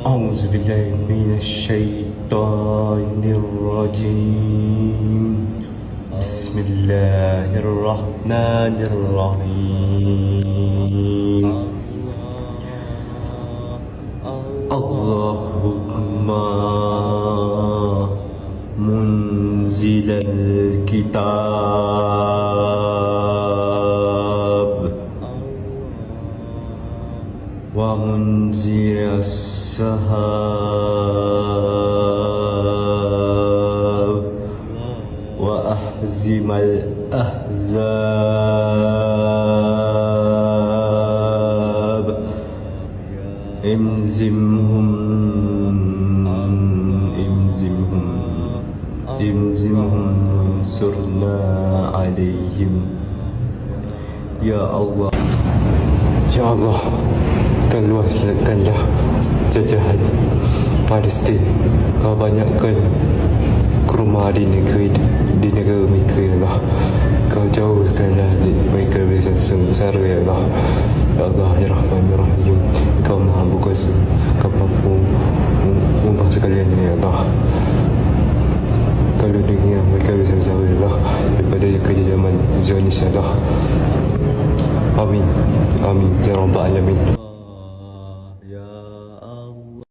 أعوذ بالله من الشيطان الرجيم. بسم الله الرحمن الرحيم. اللهم منزل الكتاب ومنزل السحاب وأحزم الأحزاب امزمهم وانصرنا عليهم يا الله. Ya Allah, Kau luaskanlah jajahan Palestin. Kau banyakkan kurma di negara mereka, ya Allah. Kau jauhkanlah mereka dari sengsara, ya Allah. Ya Allah, ya Rahman, ya Rahim. Kau maha berkuasa, Kau mampu mengubah sekalian, ya Allah. Kalau dunia mereka bisa jauh, ya Allah, daripada kejajaman Zionis, ya Allah. Amin, amin, ya Rabbal Alamin.